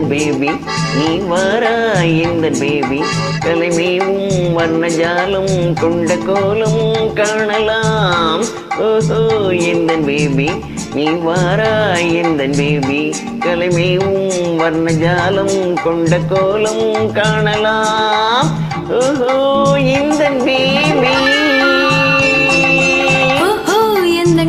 Baby நீ வாராய் இந்த பேபி கலைமேவும் வர்ணஜாலம் கொண்ட கோலம் காணலாம். ஓஹோ இந்த பேபி நீ வாராய் இந்த பேபி கலைமேவும் வர்ணஜாலம் கொண்ட கோலம் காணலாம். ஓஹோ இந்த பேபி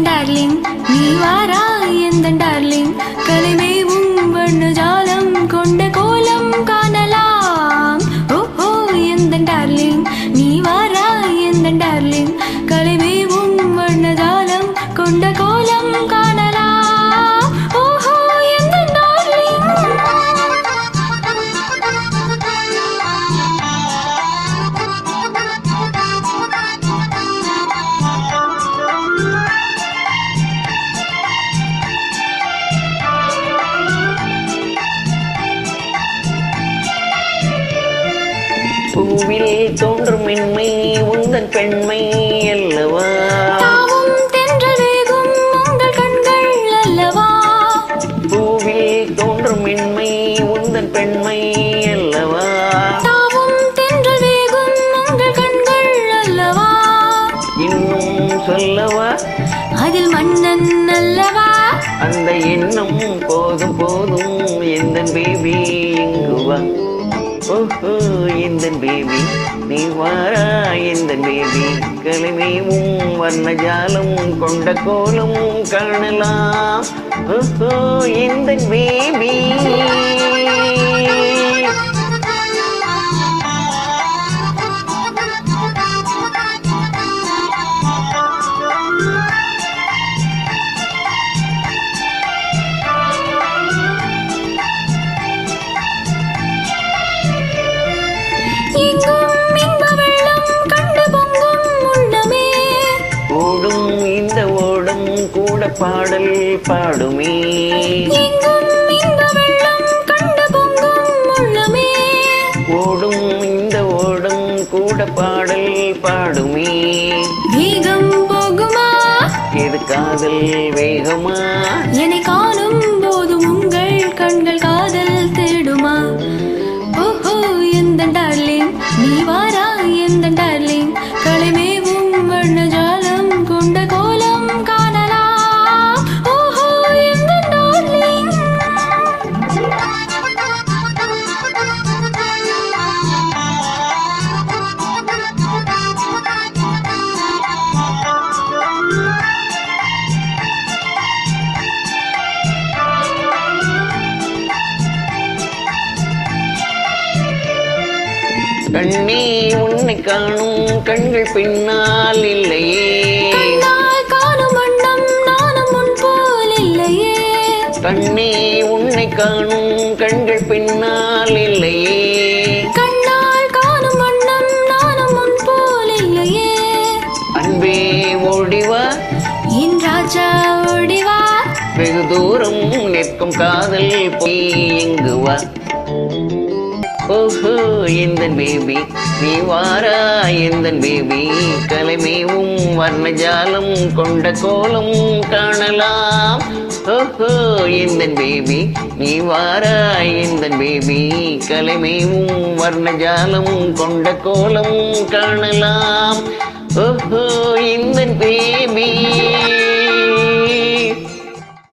டார்லிங் நீ வாராய் எந்த டார்லிங் கலைமேவும் வர்ணஜாலம் கொண்ட கோலம் காணலாம். ஓஹோ எந்த டார்லிங் நீ வாராய் எந்த டார்லிங் கலைமேவும் வர்ணஜாலம் கொண்ட கோலம் காணலாம். ஓஹோ எந்த டார்லிங் பூவில் தோன்றும் மென்மை உந்தன் பெண்மை அல்லவா, தாவும் தென்றல் வேகும் உங்கள் கண்கள் அல்லவா. பூவில் தோன்றும் மென்மை உந்தன் பெண்மை அல்லவா, தாவும் தென்றல் வேகும் உங்கள் கண்கள் அல்லவா. இன்னும் சொல்லவா அதில் மன்னன் அல்லவா. அந்த எண்ணம் போதும் போதும் எந்த பேபி இங்கு வா. ஓஹோ இந்த பேபி நீ வாரா இந்த பேபி கலைமேவும் வர்ணஜாலம் கொண்ட கோலம் காணலாம். ஓஹோ இந்த பேபி ஓடும் இந்த ஓடும் கூட பாடல் பாடுமே. ஓடும் இந்த ஓடும் கூட பாடல் பாடுமே. வேகம் போகுமா இது காதல் வேகமா, என்னை காணும் போதும் உங்கள் கண்கள் காதல் தேடுமா. ஓஹோ எந்த டார்லிங் நீ வாரா எந்த டார்லிங் கலைமேவும் வர்ணஜாலம் கொண்ட கோலம் காணலாம். ஓஹோ எந்த டார்லிங் கண்ணே உன்னை காணும் கண்கள் பின்னால் இல்லையே, காணும் வண்ணம் நானும் முன் போல் இல்லையே. கண்ணே உன்னை காணும் கண்கள் பின்னால் இல்லையே, கண்ணால் காணும் வண்ணம் நானும் முன் போல் இல்லையே. அன்பே ஓடிவா என் ராஜா ஓடிவா, வெகு தூரம் நிற்கும் காதல் போய் எங்கு வா. ஓஹோ இந்த பேபி நீ வாரா இந்த பேபி கலைமேவும் வர்ணஜாலம் கொண்ட கோலம் காணலாம். ஓஹோ இந்த பேபி நீ வாரா இந்த பேபி கலைமேவும் வர்ணஜாலம் கொண்ட கோலம் காணலாம். ஓஹோ இந்த பேபி